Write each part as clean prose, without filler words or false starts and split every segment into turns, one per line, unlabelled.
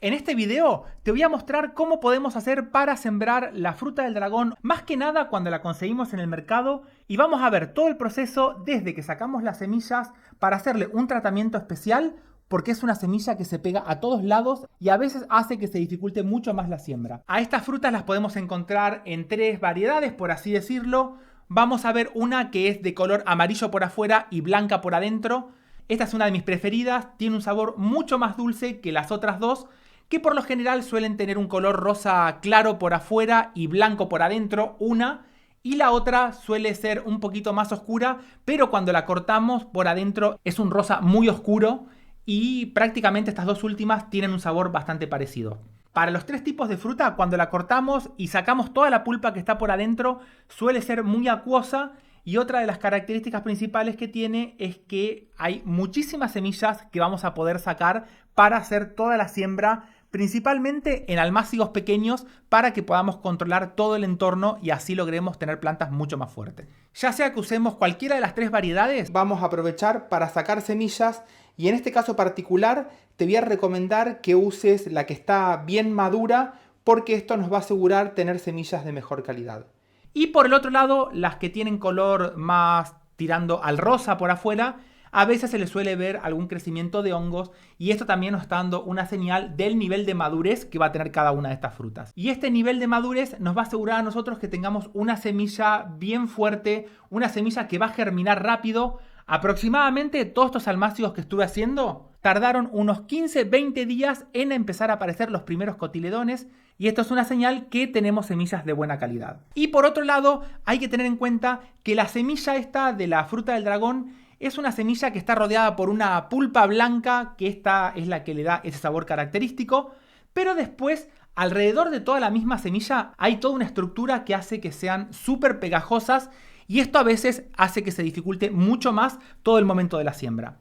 En este video te voy a mostrar cómo podemos hacer para sembrar la fruta del dragón, más que nada cuando la conseguimos en el mercado, y vamos a ver todo el proceso desde que sacamos las semillas para hacerle un tratamiento especial, porque es una semilla que se pega a todos lados y a veces hace que se dificulte mucho más la siembra. A estas frutas las podemos encontrar en tres variedades, por así decirlo. Vamos a ver una que es de color amarillo por afuera y blanca por adentro. Esta es una de mis preferidas, tiene un sabor mucho más dulce que las otras dos, que por lo general suelen tener un color rosa claro por afuera y blanco por adentro, una, y la otra suele ser un poquito más oscura, pero cuando la cortamos por adentro es un rosa muy oscuro y prácticamente estas dos últimas tienen un sabor bastante parecido. Para los tres tipos de fruta, cuando la cortamos y sacamos toda la pulpa que está por adentro, suele ser muy acuosa. Y otra de las características principales que tiene es que hay muchísimas semillas que vamos a poder sacar para hacer toda la siembra, principalmente en almácigos pequeños, para que podamos controlar todo el entorno y así logremos tener plantas mucho más fuertes. Ya sea que usemos cualquiera de las tres variedades, vamos a aprovechar para sacar semillas, y en este caso particular te voy a recomendar que uses la que está bien madura, porque esto nos va a asegurar tener semillas de mejor calidad. Y por el otro lado, las que tienen color más tirando al rosa por afuera, a veces se les suele ver algún crecimiento de hongos, y esto también nos está dando una señal del nivel de madurez que va a tener cada una de estas frutas. Y este nivel de madurez nos va a asegurar a nosotros que tengamos una semilla bien fuerte, una semilla que va a germinar rápido. Aproximadamente todos estos almácigos que estuve haciendo tardaron unos 15-20 días en empezar a aparecer los primeros cotiledones, y esto es una señal que tenemos semillas de buena calidad. Y por otro lado, hay que tener en cuenta que la semilla esta de la fruta del dragón es una semilla que está rodeada por una pulpa blanca, que esta es la que le da ese sabor característico, pero después, alrededor de toda la misma semilla, hay toda una estructura que hace que sean súper pegajosas, y esto a veces hace que se dificulte mucho más todo el momento de la siembra.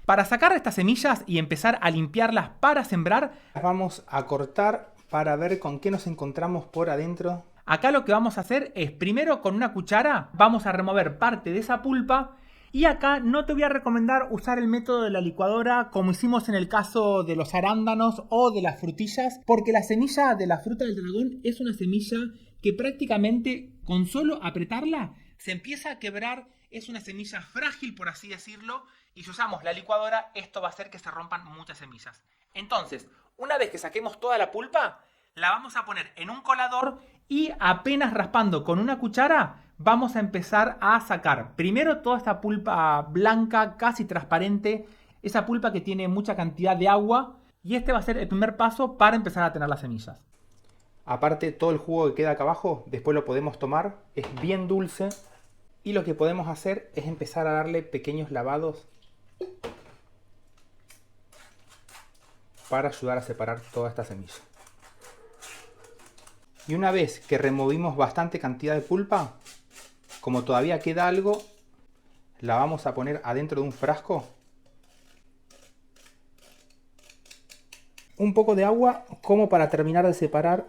Para sacar estas semillas y empezar a limpiarlas para sembrar, las vamos a cortar para ver con qué nos encontramos por adentro. Acá lo que vamos a hacer es, primero con una cuchara, vamos a remover parte de esa pulpa. Y acá no te voy a recomendar usar el método de la licuadora como hicimos en el caso de los arándanos o de las frutillas, porque la semilla de la fruta del dragón es una semilla que prácticamente con solo apretarla se empieza a quebrar. Es una semilla frágil, por así decirlo, y si usamos la licuadora, esto va a hacer que se rompan muchas semillas. Entonces, una vez que saquemos toda la pulpa, la vamos a poner en un colador y apenas raspando con una cuchara, vamos a empezar a sacar primero toda esta pulpa blanca, casi transparente, esa pulpa que tiene mucha cantidad de agua, y este va a ser el primer paso para empezar a tener las semillas. Aparte, todo el jugo que queda acá abajo, después lo podemos tomar, es bien dulce, y lo que podemos hacer es empezar a darle pequeños lavados para ayudar a separar toda esta semilla. Y una vez que removimos bastante cantidad de pulpa, como todavía queda algo, la vamos a poner adentro de un frasco. Un poco de agua como para terminar de separar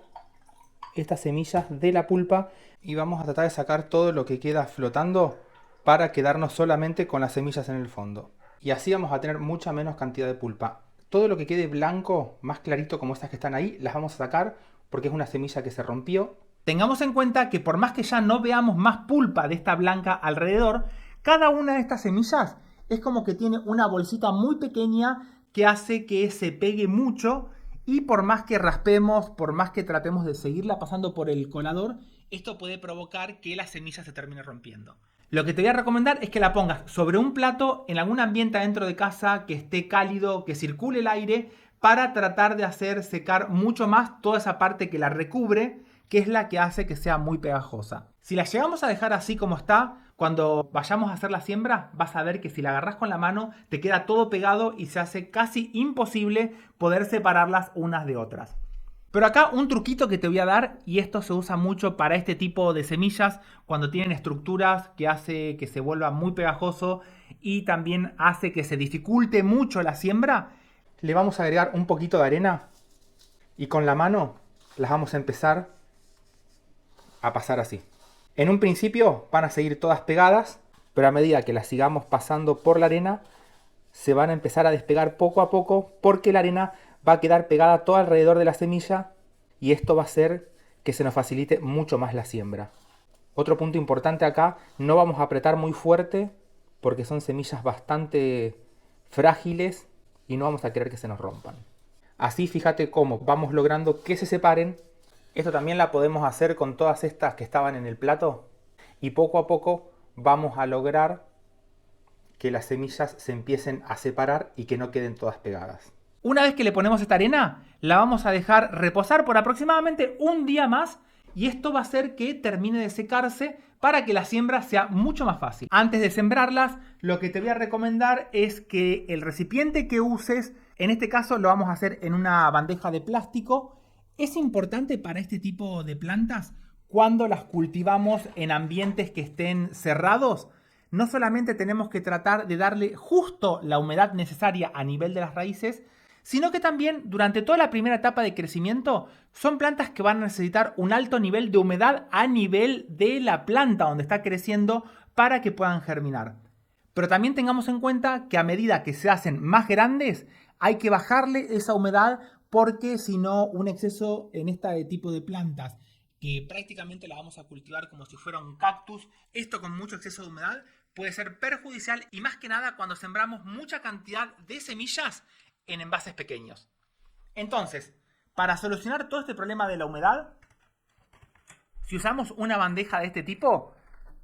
estas semillas de la pulpa, y vamos a tratar de sacar todo lo que queda flotando para quedarnos solamente con las semillas en el fondo. Y así vamos a tener mucha menos cantidad de pulpa. Todo lo que quede blanco, más clarito como estas que están ahí, las vamos a sacar porque es una semilla que se rompió. Tengamos en cuenta que por más que ya no veamos más pulpa de esta blanca alrededor, cada una de estas semillas es como que tiene una bolsita muy pequeña que hace que se pegue mucho, y por más que raspemos, por más que tratemos de seguirla pasando por el colador, esto puede provocar que la semilla se termine rompiendo. Lo que te voy a recomendar es que la pongas sobre un plato en algún ambiente adentro de casa que esté cálido, que circule el aire, para tratar de hacer secar mucho más toda esa parte que la recubre, que es la que hace que sea muy pegajosa. Si la llegamos a dejar así como está, cuando vayamos a hacer la siembra, vas a ver que si la agarras con la mano, te queda todo pegado y se hace casi imposible poder separarlas unas de otras. Pero acá un truquito que te voy a dar, y esto se usa mucho para este tipo de semillas, cuando tienen estructuras que hace que se vuelva muy pegajoso y también hace que se dificulte mucho la siembra. Le vamos a agregar un poquito de arena y con la mano las vamos a empezar a pasar así. En un principio van a seguir todas pegadas, pero a medida que las sigamos pasando por la arena, se van a empezar a despegar poco a poco, porque la arena va a quedar pegada todo alrededor de la semilla y esto va a hacer que se nos facilite mucho más la siembra. Otro punto importante acá, no vamos a apretar muy fuerte porque son semillas bastante frágiles y no vamos a querer que se nos rompan. Así fíjate cómo vamos logrando que se separen. Esto también la podemos hacer con todas estas que estaban en el plato y poco a poco vamos a lograr que las semillas se empiecen a separar y que no queden todas pegadas. Una vez que le ponemos esta arena, la vamos a dejar reposar por aproximadamente un día más y esto va a hacer que termine de secarse para que la siembra sea mucho más fácil. Antes de sembrarlas, lo que te voy a recomendar es que el recipiente que uses, en este caso lo vamos a hacer en una bandeja de plástico. Es importante para este tipo de plantas, cuando las cultivamos en ambientes que estén cerrados, no solamente tenemos que tratar de darle justo la humedad necesaria a nivel de las raíces, sino que también durante toda la primera etapa de crecimiento son plantas que van a necesitar un alto nivel de humedad a nivel de la planta donde está creciendo para que puedan germinar. Pero también tengamos en cuenta que a medida que se hacen más grandes hay que bajarle esa humedad porque si no un exceso en este tipo de plantas que prácticamente la vamos a cultivar como si fuera un cactus, esto con mucho exceso de humedad puede ser perjudicial y más que nada cuando sembramos mucha cantidad de semillas en envases pequeños. Entonces, para solucionar todo este problema de la humedad, si usamos una bandeja de este tipo,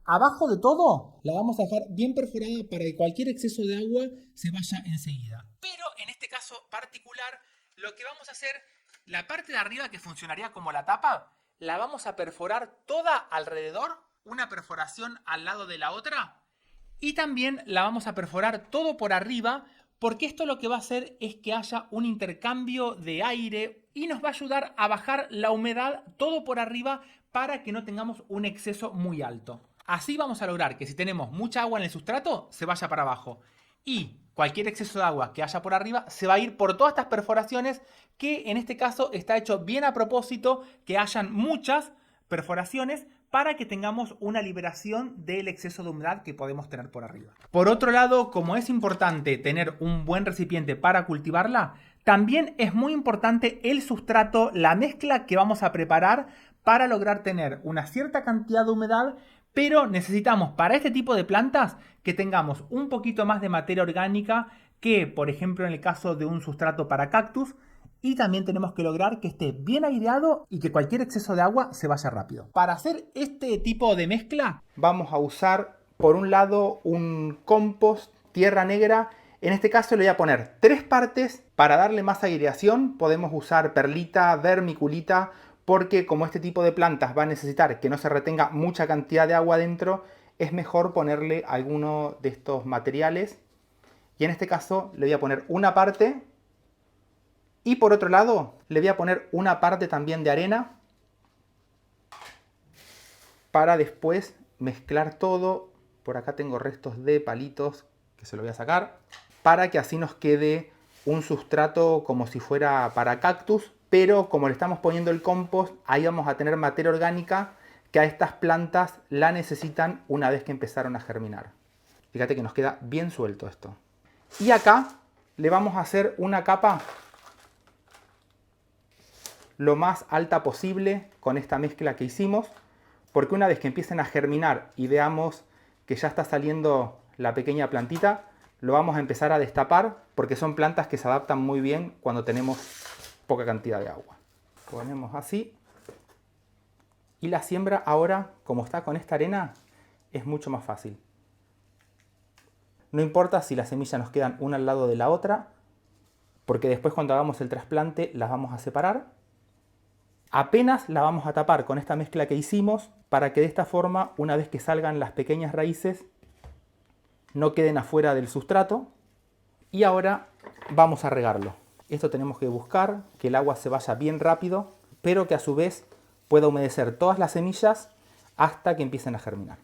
abajo de todo la vamos a dejar bien perforada para que cualquier exceso de agua se vaya enseguida. Pero en este caso particular, lo que vamos a hacer, la parte de arriba que funcionaría como la tapa, la vamos a perforar toda alrededor, una perforación al lado de la otra, y también la vamos a perforar todo por arriba, porque esto lo que va a hacer es que haya un intercambio de aire y nos va a ayudar a bajar la humedad todo por arriba para que no tengamos un exceso muy alto. Así vamos a lograr que si tenemos mucha agua en el sustrato, se vaya para abajo. Y cualquier exceso de agua que haya por arriba se va a ir por todas estas perforaciones, que en este caso está hecho bien a propósito, que hayan muchas perforaciones para que tengamos una liberación del exceso de humedad que podemos tener por arriba. Por otro lado, como es importante tener un buen recipiente para cultivarla, también es muy importante el sustrato, la mezcla que vamos a preparar para lograr tener una cierta cantidad de humedad, pero necesitamos para este tipo de plantas que tengamos un poquito más de materia orgánica que, por ejemplo, en el caso de un sustrato para cactus, y también tenemos que lograr que esté bien aireado y que cualquier exceso de agua se vaya rápido. Para hacer este tipo de mezcla vamos a usar por un lado un compost, tierra negra. En este caso le voy a poner 3 partes. Para darle más aireación podemos usar perlita, vermiculita, porque como este tipo de plantas va a necesitar que no se retenga mucha cantidad de agua dentro, es mejor ponerle alguno de estos materiales. Y en este caso le voy a poner una parte. Y por otro lado, le voy a poner una parte también de arena para después mezclar todo. Por acá tengo restos de palitos que se lo voy a sacar, para que así nos quede un sustrato como si fuera para cactus, pero como le estamos poniendo el compost, ahí vamos a tener materia orgánica que a estas plantas la necesitan una vez que empezaron a germinar. Fíjate que nos queda bien suelto esto. Y acá le vamos a hacer una capa lo más alta posible con esta mezcla que hicimos, porque una vez que empiecen a germinar y veamos que ya está saliendo la pequeña plantita, lo vamos a empezar a destapar, porque son plantas que se adaptan muy bien cuando tenemos poca cantidad de agua. Ponemos así. Y la siembra ahora, como está con esta arena, es mucho más fácil. No importa si las semillas nos quedan una al lado de la otra, porque después cuando hagamos el trasplante las vamos a separar. Apenas la vamos a tapar con esta mezcla que hicimos para que de esta forma, una vez que salgan las pequeñas raíces, no queden afuera del sustrato. Y ahora vamos a regarlo. Esto tenemos que buscar que el agua se vaya bien rápido, pero que a su vez pueda humedecer todas las semillas hasta que empiecen a germinar.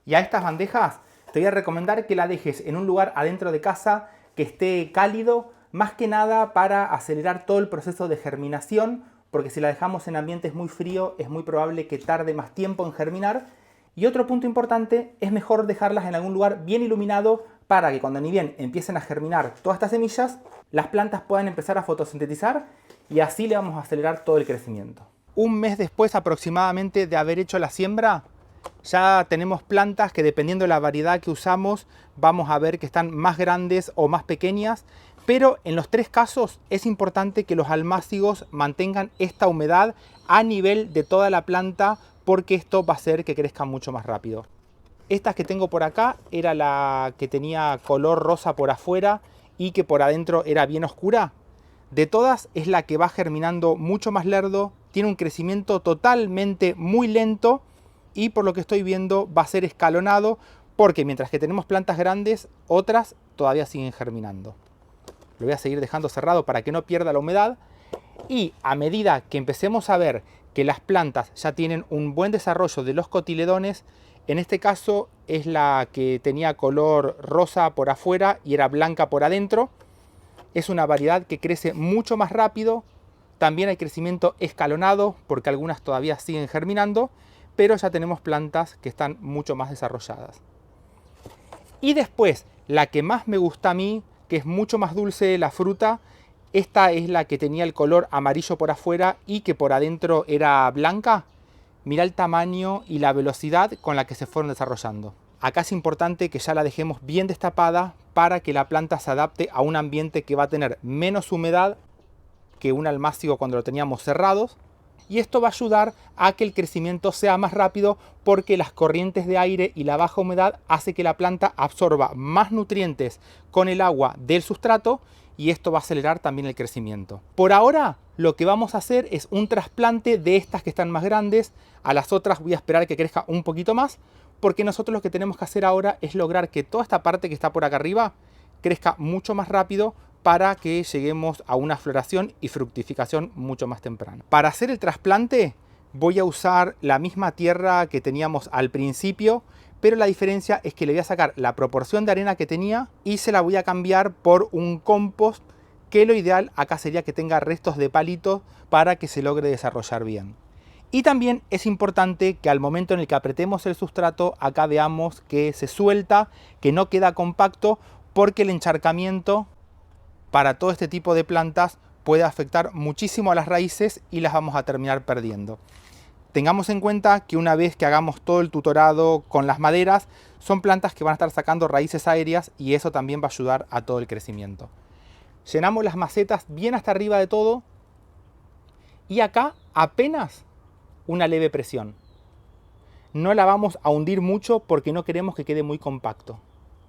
Y a estas bandejas te voy a recomendar que la dejes en un lugar adentro de casa que esté cálido, más que nada para acelerar todo el proceso de germinación, porque si la dejamos en ambientes muy fríos es muy probable que tarde más tiempo en germinar. Y otro punto importante, es mejor dejarlas en algún lugar bien iluminado para que cuando ni bien empiecen a germinar todas estas semillas, las plantas puedan empezar a fotosintetizar y así le vamos a acelerar todo el crecimiento. Un mes después aproximadamente de haber hecho la siembra, ya tenemos plantas que dependiendo de la variedad que usamos, vamos a ver que están más grandes o más pequeñas, pero en los tres casos es importante que los almácigos mantengan esta humedad a nivel de toda la planta porque esto va a hacer que crezca mucho más rápido. Estas que tengo por acá era la que tenía color rosa por afuera y que por adentro era bien oscura. De todas es la que va germinando mucho más lerdo, tiene un crecimiento totalmente muy lento y por lo que estoy viendo va a ser escalonado porque mientras que tenemos plantas grandes, otras todavía siguen germinando. Lo voy a seguir dejando cerrado para que no pierda la humedad y a medida que empecemos a ver que las plantas ya tienen un buen desarrollo de los cotiledones, en este caso es la que tenía color rosa por afuera y era blanca por adentro. Es una variedad que crece mucho más rápido. También hay crecimiento escalonado porque algunas todavía siguen germinando, pero ya tenemos plantas que están mucho más desarrolladas. Y después, la que más me gusta a mí, que es mucho más dulce la fruta, esta es la que tenía el color amarillo por afuera y que por adentro era blanca. Mirá el tamaño y la velocidad con la que se fueron desarrollando. Acá es importante que ya la dejemos bien destapada para que la planta se adapte a un ambiente que va a tener menos humedad que un almácigo cuando lo teníamos cerrados. Y esto va a ayudar a que el crecimiento sea más rápido porque las corrientes de aire y la baja humedad hace que la planta absorba más nutrientes con el agua del sustrato y esto va a acelerar también el crecimiento. Por ahora lo que vamos a hacer es un trasplante de estas que están más grandes. A las otras voy a esperar que crezca un poquito más porque nosotros lo que tenemos que hacer ahora es lograr que toda esta parte que está por acá arriba crezca mucho más rápido para que lleguemos a una floración y fructificación mucho más temprana. Para hacer el trasplante voy a usar la misma tierra que teníamos al principio, pero la diferencia es que le voy a sacar la proporción de arena que tenía y se la voy a cambiar por un compost, que lo ideal acá sería que tenga restos de palitos para que se logre desarrollar bien. Y también es importante que al momento en el que apretemos el sustrato, acá veamos que se suelta, que no queda compacto, porque el encharcamiento para todo este tipo de plantas puede afectar muchísimo a las raíces y las vamos a terminar perdiendo. Tengamos en cuenta que una vez que hagamos todo el tutorado con las maderas, son plantas que van a estar sacando raíces aéreas y eso también va a ayudar a todo el crecimiento. Llenamos las macetas bien hasta arriba de todo y acá apenas una leve presión. No la vamos a hundir mucho porque no queremos que quede muy compacto.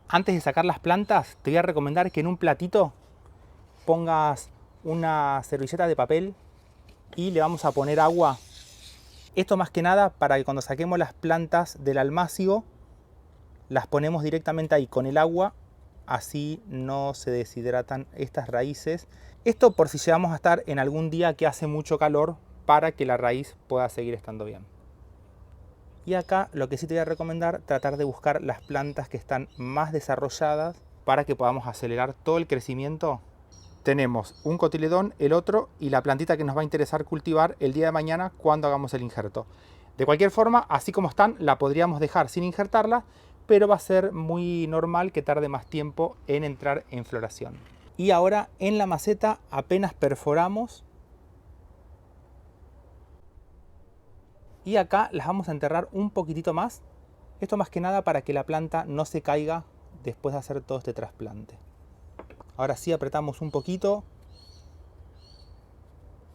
Antes de sacar las plantas, te voy a recomendar que en un platito pongas una servilleta de papel y le vamos a poner agua. Esto más que nada para que cuando saquemos las plantas del almácigo las ponemos directamente ahí con el agua, así no se deshidratan estas raíces. Esto por si llegamos a estar en algún día que hace mucho calor para que la raíz pueda seguir estando bien. Y acá lo que sí te voy a recomendar, tratar de buscar las plantas que están más desarrolladas para que podamos acelerar todo el crecimiento. Tenemos un cotiledón, el otro y la plantita que nos va a interesar cultivar el día de mañana cuando hagamos el injerto. De cualquier forma, así como están, la podríamos dejar sin injertarla, pero va a ser muy normal que tarde más tiempo en entrar en floración. Y ahora en la maceta apenas perforamos y acá las vamos a enterrar un poquitito más. Esto más que nada para que la planta no se caiga después de hacer todo este trasplante. Ahora sí apretamos un poquito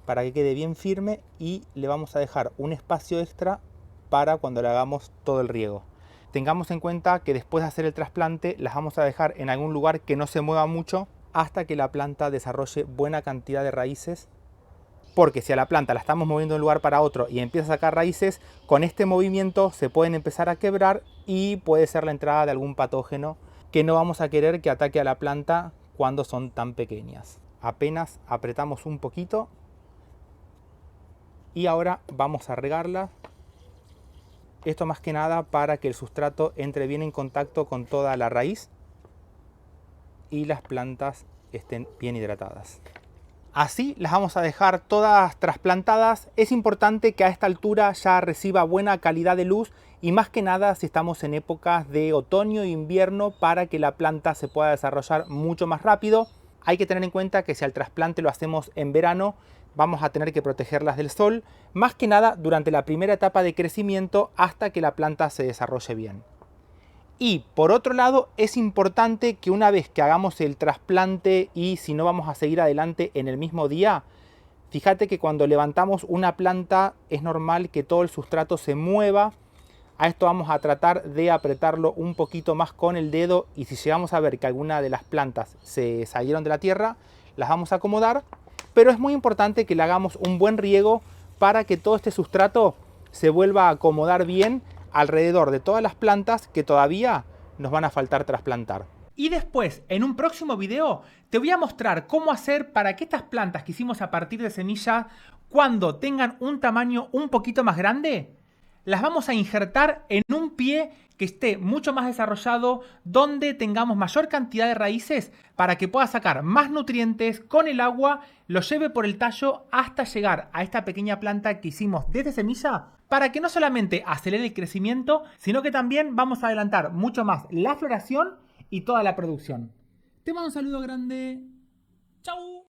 para que quede bien firme y le vamos a dejar un espacio extra para cuando le hagamos todo el riego. Tengamos en cuenta que después de hacer el trasplante las vamos a dejar en algún lugar que no se mueva mucho hasta que la planta desarrolle buena cantidad de raíces, porque si a la planta la estamos moviendo de un lugar para otro y empieza a sacar raíces, con este movimiento se pueden empezar a quebrar y puede ser la entrada de algún patógeno que no vamos a querer que ataque a la planta cuando son tan pequeñas. Apenas apretamos un poquito y ahora vamos a regarla. Esto más que nada para que el sustrato entre bien en contacto con toda la raíz y las plantas estén bien hidratadas. Así las vamos a dejar todas trasplantadas. Es importante que a esta altura ya reciba buena calidad de luz y más que nada si estamos en épocas de otoño e invierno para que la planta se pueda desarrollar mucho más rápido. hay que tener en cuenta que si al trasplante lo hacemos en verano, vamos a tener que protegerlas del sol, más que nada durante la primera etapa de crecimiento hasta que la planta se desarrolle bien. Y por otro lado, es importante que una vez que hagamos el trasplante y si no vamos a seguir adelante en el mismo día, fíjate que cuando levantamos una planta es normal que todo el sustrato se mueva. A esto vamos a tratar de apretarlo un poquito más con el dedo y si llegamos a ver que alguna de las plantas se salieron de la tierra, las vamos a acomodar. Pero es muy importante que le hagamos un buen riego para que todo este sustrato se vuelva a acomodar bien alrededor de todas las plantas que todavía nos van a faltar trasplantar. Y después, en un próximo video, te voy a mostrar cómo hacer para que estas plantas que hicimos a partir de semillas, cuando tengan un tamaño un poquito más grande, las vamos a injertar en un pie que esté mucho más desarrollado, donde tengamos mayor cantidad de raíces para que pueda sacar más nutrientes con el agua, lo lleve por el tallo hasta llegar a esta pequeña planta que hicimos desde semilla, para que no solamente acelere el crecimiento, sino que también vamos a adelantar mucho más la floración y toda la producción. Te mando un saludo grande. ¡Chau!